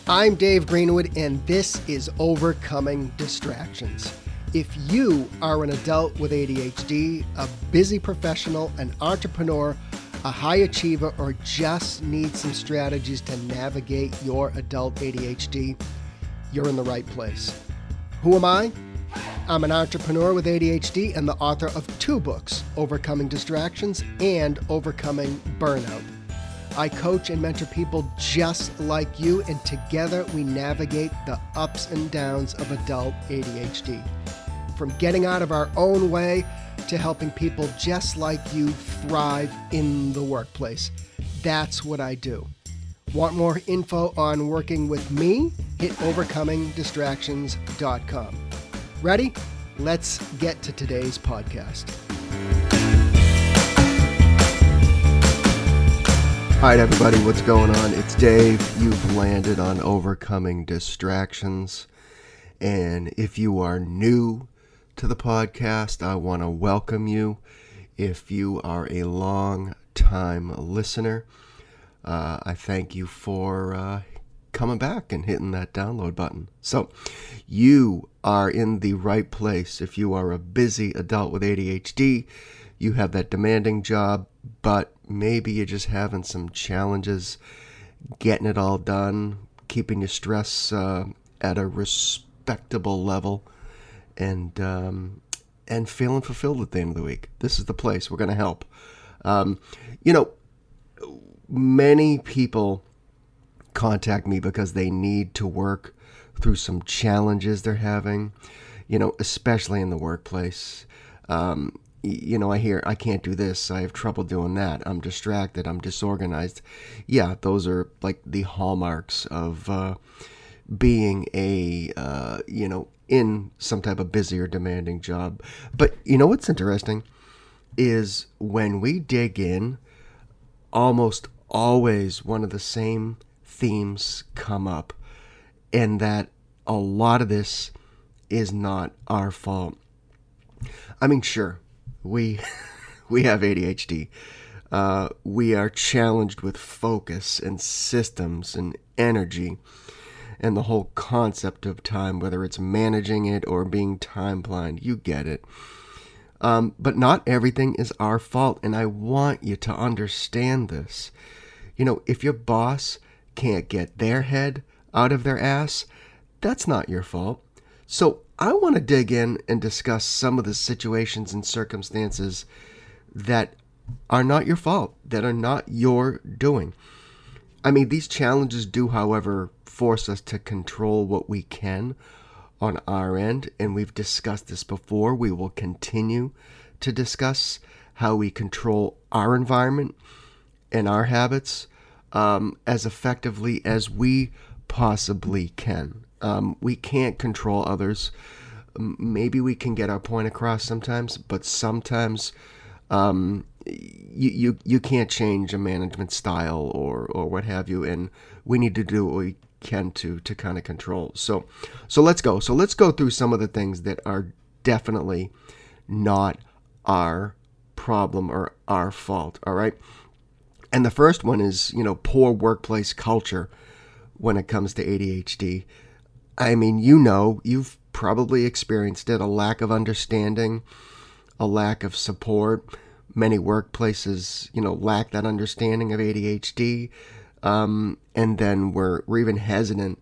I'm Dave Greenwood, and this is Overcoming Distractions. If you are an adult with ADHD, a busy professional, an entrepreneur, a high achiever, or just need some strategies to navigate your adult ADHD, you're in the right place. Who am I? I'm an entrepreneur with ADHD and the author of 2 books, Overcoming Distractions and Overcoming Burnout. I coach and mentor people just like you, and together we navigate the ups and downs of adult ADHD. From getting out of our own way to helping people just like you thrive in the workplace. That's what I do. Want more info on working with me? Hit overcomingdistractions.com. Ready? Let's get to today's podcast. All right, everybody, what's going on? It's Dave. You've landed on Overcoming Distractions. And if you are new to the podcast, I want to welcome you. If you are a long-time listener, I thank you for coming back and hitting that download button. So you are in the right place. If you are a busy adult with ADHD, you have that demanding job, but maybe you're just having some challenges getting it all done, keeping your stress at a respectable level, and feeling fulfilled at the end of the week. This is the place. We're going to help. Many people contact me because they need to work through some challenges they're having, especially in the workplace. I hear, I can't do this, I have trouble doing that, I'm distracted, I'm disorganized. Yeah, those are like the hallmarks of being in some type of busy or demanding job. But what's interesting is when we dig in, almost always one of the same themes come up, and that a lot of this is not our fault. I mean, sure, we have ADHD. We are challenged with focus and systems and energy and the whole concept of time, whether it's managing it or being time blind. You get it. But not everything is our fault, and I want you to understand this. If your boss can't get their head out of their ass, that's not your fault. So I want to dig in and discuss some of the situations and circumstances that are not your fault, that are not your doing. I mean, these challenges do, however, force us to control what we can on our end, and we've discussed this before. We will continue to discuss how we control our environment and our habits as effectively as we possibly can. We can't control others. Maybe we can get our point across sometimes, but sometimes you can't change a management style or what have you, and we need to do what we can to kind of control. So let's go. So let's go through some of the things that are definitely not our problem or our fault. All right. And the first one is, poor workplace culture when it comes to ADHD. I mean, you've probably experienced it, a lack of understanding, a lack of support. Many workplaces, lack that understanding of ADHD. And then we're even hesitant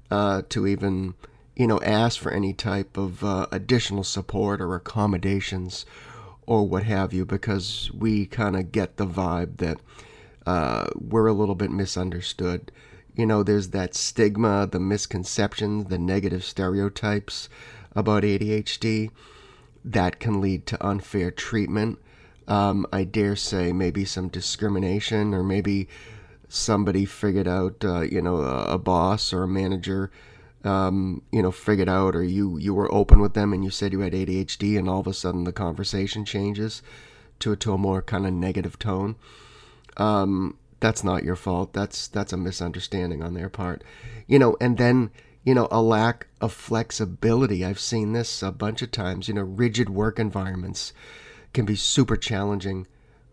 to even, ask for any type of additional support or accommodations or what have you, because we kind of get the vibe that we're a little bit misunderstood. There's that stigma, the misconceptions, the negative stereotypes about ADHD that can lead to unfair treatment. I dare say maybe some discrimination, or maybe somebody figured out, a boss or a manager, figured out, or you were open with them and you said you had ADHD, and all of a sudden the conversation changes to a more kind of negative tone. That's not your fault. That's a misunderstanding on their part. And then, a lack of flexibility. I've seen this a bunch of times. Rigid work environments can be super challenging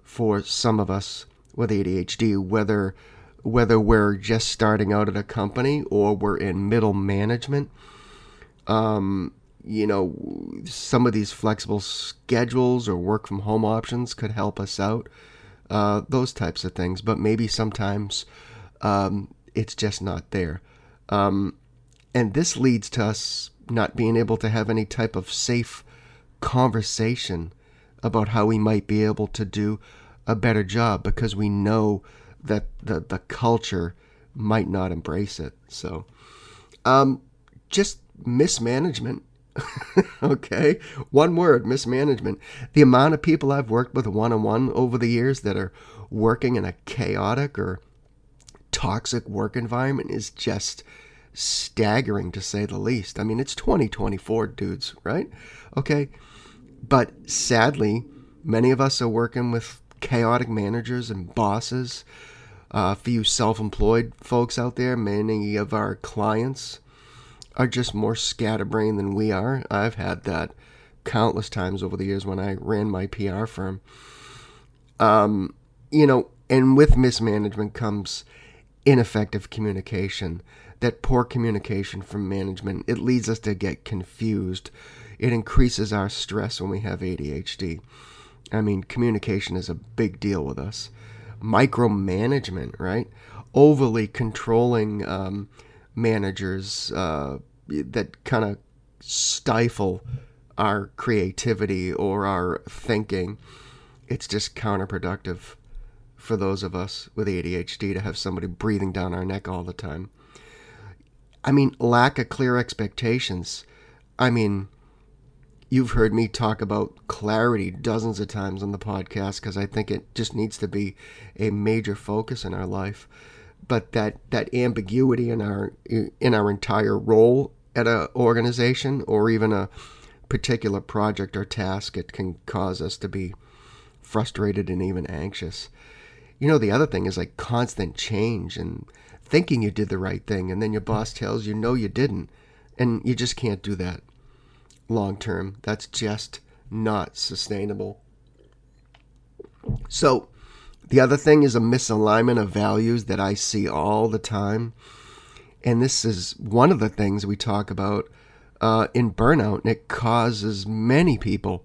for some of us with ADHD, whether whether we're just starting out at a company or we're in middle management. Some of these flexible schedules or work from home options could help us out. Those types of things, but maybe sometimes it's just not there. And this leads to us not being able to have any type of safe conversation about how we might be able to do a better job, because we know that the culture might not embrace it. So just mismanagement. Okay, one word: mismanagement. The amount of people I've worked with one-on-one over the years that are working in a chaotic or toxic work environment is just staggering, to say the least. I mean, it's 2024, dudes, right? Okay, but sadly, many of us are working with chaotic managers and bosses. For you self-employed folks out there, many of our clients are just more scatterbrained than we are. I've had that countless times over the years when I ran my PR firm. And with mismanagement comes ineffective communication. That poor communication from management, it leads us to get confused. It increases our stress when we have ADHD. I mean, communication is a big deal with us. Micromanagement, right? Overly controlling managers that kind of stifle our creativity or our thinking. It's just counterproductive for those of us with ADHD to have somebody breathing down our neck all the time. I mean, lack of clear expectations. I mean, you've heard me talk about clarity dozens of times on the podcast, because I think it just needs to be a major focus in our life. But that ambiguity in our entire role at an organization or even a particular project or task, it can cause us to be frustrated and even anxious. The other thing is like constant change and thinking you did the right thing, and then your boss tells you no, you didn't, and you just can't do that long term. That's just not sustainable. So the other thing is a misalignment of values that I see all the time. And this is one of the things we talk about in burnout, and it causes many people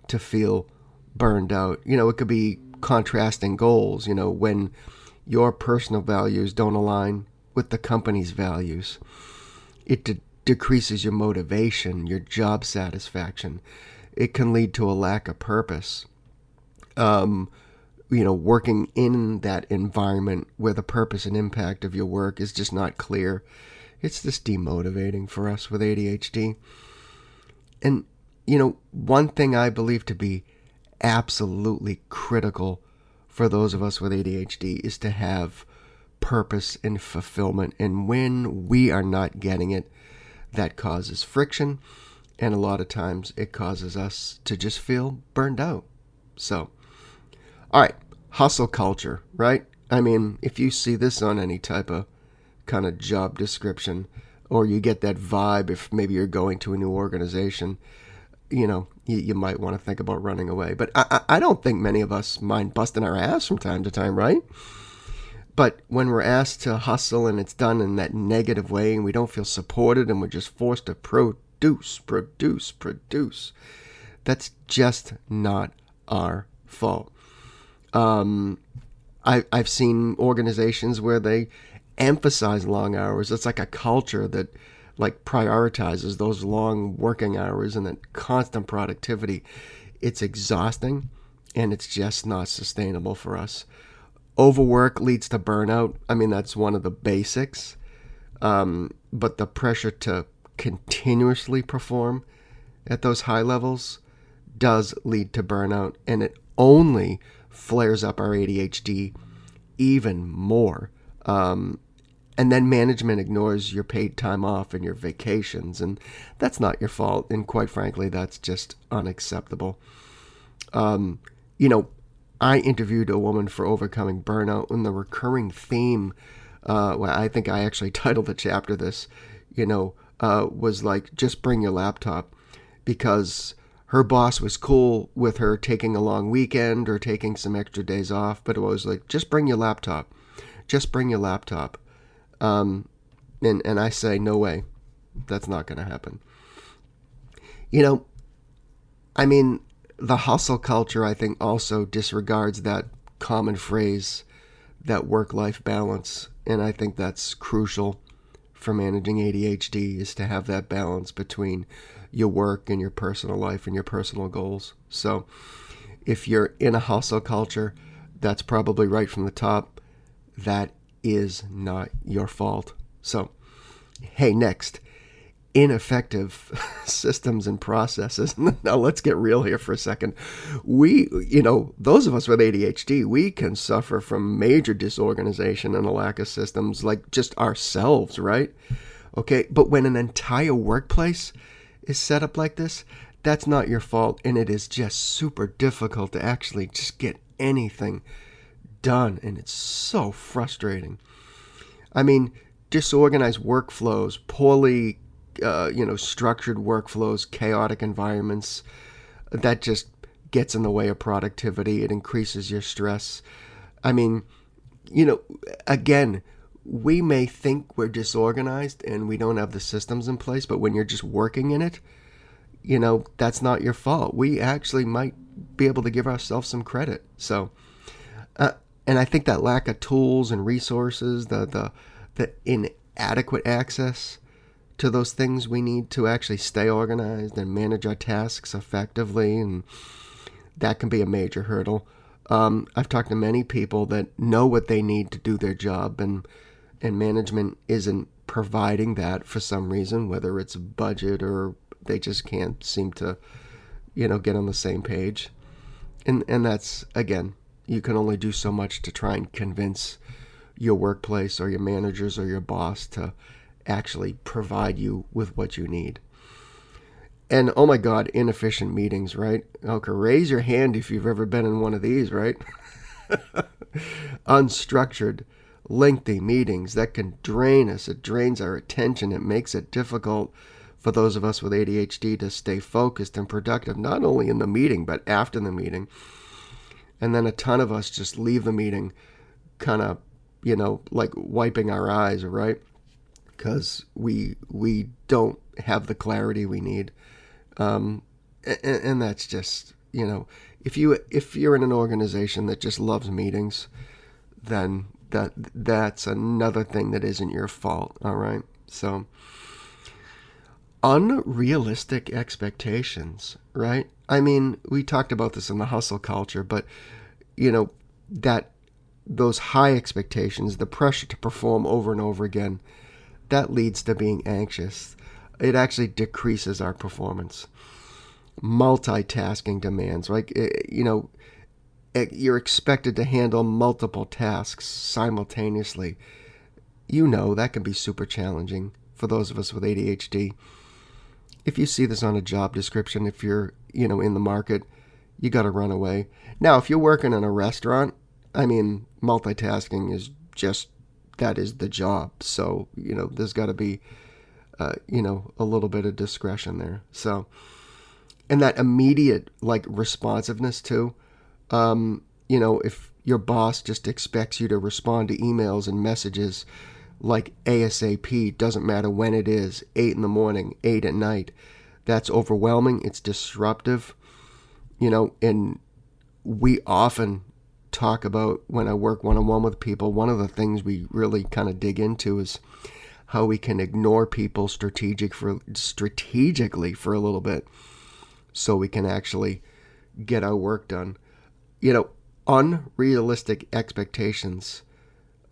to feel burned out. It could be contrasting goals, when your personal values don't align with the company's values. It decreases your motivation, your job satisfaction. It can lead to a lack of purpose. Working in that environment where the purpose and impact of your work is just not clear, it's just demotivating for us with ADHD. And, one thing I believe to be absolutely critical for those of us with ADHD is to have purpose and fulfillment. And when we are not getting it, that causes friction. And a lot of times it causes us to just feel burned out. So, all right, hustle culture, right? I mean, if you see this on any type of kind of job description, or you get that vibe if maybe you're going to a new organization, you might want to think about running away. But I don't think many of us mind busting our ass from time to time, right? But when we're asked to hustle and it's done in that negative way and we don't feel supported and we're just forced to produce, that's just not our fault. I've seen organizations where they emphasize long hours. It's like a culture that like prioritizes those long working hours and that constant productivity. It's exhausting and it's just not sustainable for us. Overwork leads to burnout. I mean, that's one of the basics. But the pressure to continuously perform at those high levels does lead to burnout, and it only flares up our ADHD even more. And then management ignores your paid time off and your vacations, and that's not your fault. And quite frankly, that's just unacceptable. I interviewed a woman for overcoming burnout, and the recurring theme, I think I actually titled the chapter this, was like, just bring your laptop, because her boss was cool with her taking a long weekend or taking some extra days off, but it was like, just bring your laptop. just bring your laptop. And I say, no way, that's not going to happen. You know, I mean, the hustle culture, I think, also disregards that common phrase, that work-life balance. And I think that's crucial for managing ADHD, is to have that balance between your work and your personal life and your personal goals. So if you're in a hustle culture, that's probably right from the top. That is not your fault. So, hey, next, ineffective systems and processes. Now let's get real here for a second. Those of us with ADHD, we can suffer from major disorganization and a lack of systems, like just ourselves, right? Okay, but when an entire workplace is set up like this, that's not your fault, and it is just super difficult to actually just get anything done, and it's so frustrating. I mean, disorganized workflows, poorly structured workflows, chaotic environments, that just gets in the way of productivity. It increases your stress. I mean, again, we may think we're disorganized and we don't have the systems in place, but when you're just working in it, that's not your fault. We actually might be able to give ourselves some credit. So, and I think that lack of tools and resources, the inadequate access to those things we need to actually stay organized and manage our tasks effectively, and that can be a major hurdle. I've talked to many people that know what they need to do their job, and management isn't providing that for some reason, whether it's budget or they just can't seem to, get on the same page. And that's, again, you can only do so much to try and convince your workplace or your managers or your boss to actually provide you with what you need. And oh my God, inefficient meetings, right? Okay, raise your hand if you've ever been in one of these, right? Unstructured, lengthy meetings that can drain us. It drains our attention. It makes it difficult for those of us with ADHD to stay focused and productive, not only in the meeting, but after the meeting. And then a ton of us just leave the meeting kind of, like wiping our eyes, right? Because we don't have the clarity we need. And that's just, if you're in an organization that just loves meetings, then that's another thing that isn't your fault, all right? So, unrealistic expectations, right? I mean, we talked about this in the hustle culture, but, that those high expectations, the pressure to perform over and over again, that leads to being anxious. It actually decreases our performance. Multitasking demands, like, you're expected to handle multiple tasks simultaneously. That can be super challenging for those of us with ADHD. If you see this on a job description, if you're, in the market, you got to run away. Now, if you're working in a restaurant, I mean, multitasking is just, that is the job. So, there's got to be, a little bit of discretion there. So, and that immediate, like, responsiveness too. If your boss just expects you to respond to emails and messages like ASAP, doesn't matter when it is, 8 in the morning, 8 at night, that's overwhelming. It's disruptive, and we often talk about, when I work one-on-one with people, one of the things we really kind of dig into is how we can ignore people strategically for a little bit so we can actually get our work done. Unrealistic expectations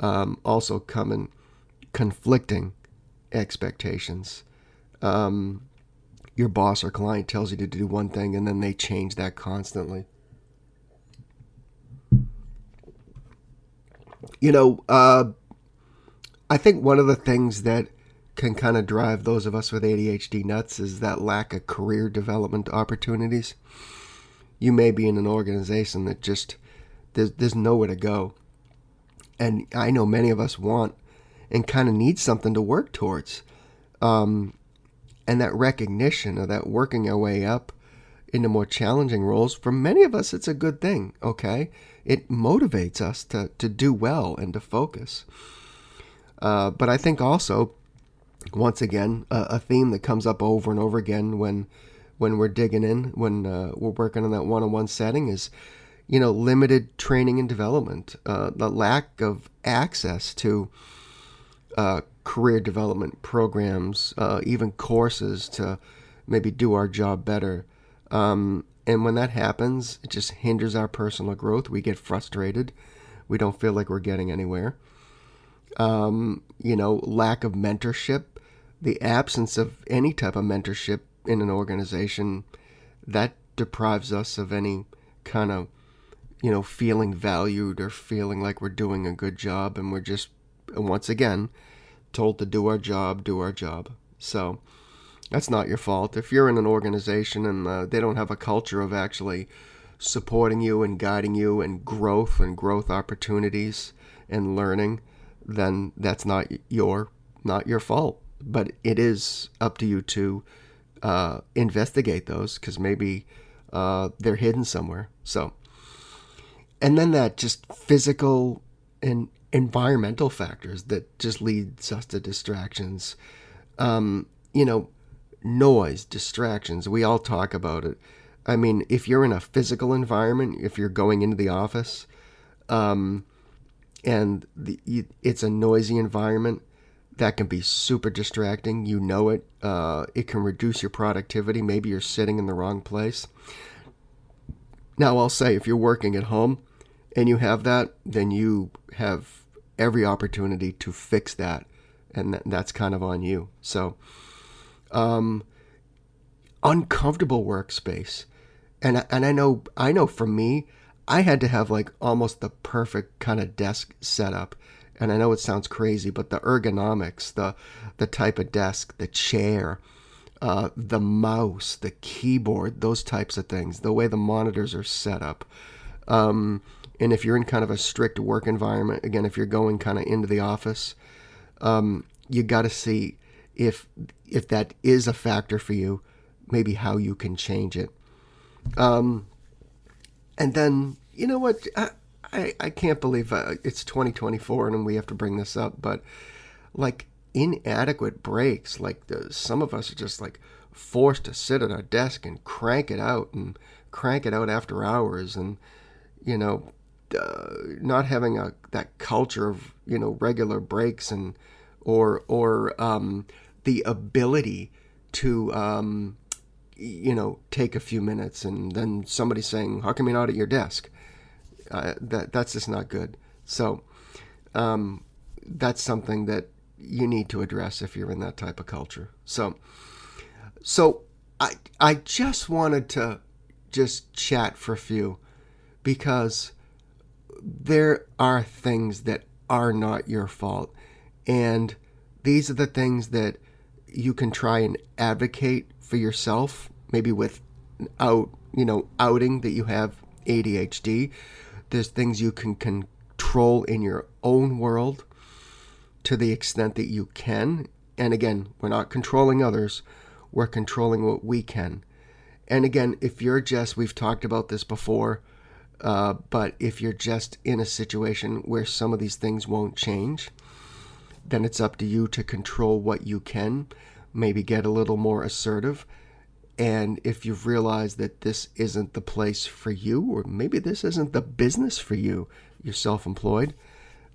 also come in conflicting expectations. Your boss or client tells you to do one thing and then they change that constantly. I think one of the things that can kind of drive those of us with ADHD nuts is that lack of career development opportunities. You may be in an organization that just, there's nowhere to go. And I know many of us want and kind of need something to work towards. And that recognition of that working our way up into more challenging roles, for many of us, it's a good thing, okay? It motivates us to do well and to focus. But I think also, once again, a theme that comes up over and over again when we're digging in, when we're working on that one-on-one setting is, limited training and development, the lack of access to career development programs, even courses to maybe do our job better. And when that happens, it just hinders our personal growth. We get frustrated. We don't feel like we're getting anywhere. Lack of mentorship, the absence of any type of mentorship in an organization, that deprives us of any kind of, feeling valued or feeling like we're doing a good job. And we're just, once again, told to do our job. So that's not your fault. If you're in an organization and they don't have a culture of actually supporting you and guiding you and growth opportunities and learning, then that's not your fault. But it is up to you to investigate those, because maybe they're hidden somewhere. So, and then that just physical and environmental factors that just leads us to distractions. Noise, distractions. We all talk about it. I mean, if you're in a physical environment, if you're going into the office, and it's a noisy environment, that can be super distracting. It. It can reduce your productivity. Maybe you're sitting in the wrong place. Now, I'll say, if you're working at home and you have that, then you have every opportunity to fix that, and that's kind of on you. So, uncomfortable workspace, and I know for me, I had to have like almost the perfect kind of desk setup. And I know it sounds crazy, but the ergonomics, the type of desk, the chair, the mouse, the keyboard, those types of things, the way the monitors are set up. And if you're in kind of a strict work environment, again, if you're going kind of into the office, you got to see if that is a factor for you, maybe how you can change it. And then, you know what? I can't believe it's 2024 and we have to bring this up, but like inadequate breaks, like some of us are just like forced to sit at our desk and crank it out after hours, and not having that culture of regular breaks and or the ability to take a few minutes, and then somebody saying, "How come you're not at your desk?" That's just not good. So that's something that you need to address if you're in that type of culture. So I just wanted to just chat for a few, because there are things that are not your fault, and these are the things that you can try and advocate for yourself, maybe without outing that you have ADHD. There's things you can control in your own world to the extent that you can. And again, we're not controlling others. We're controlling what we can. And again, if you're just, we've talked about this before, but if you're just in a situation where some of these things won't change, then it's up to you to control what you can, maybe get a little more assertive. And if you've realized that this isn't the place for you, or maybe this isn't the business for you, you're self-employed,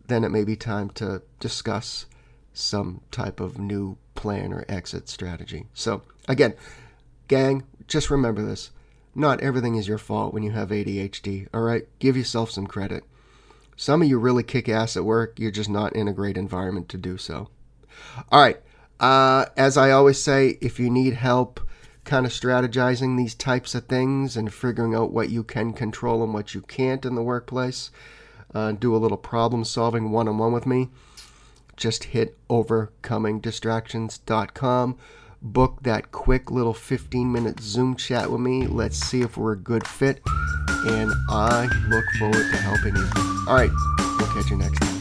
then it may be time to discuss some type of new plan or exit strategy. So again, gang, just remember this. Not everything is your fault when you have ADHD, all right? Give yourself some credit. Some of you really kick ass at work. You're just not in a great environment to do so. All right. As I always say, if you need help kind of strategizing these types of things and figuring out what you can control and what you can't in the workplace, do a little problem solving one-on-one with me, just hit overcomingdistractions.com. Book that quick little 15-minute Zoom chat with me. Let's see if we're a good fit, and I look forward to helping you. All right, we'll catch you next time.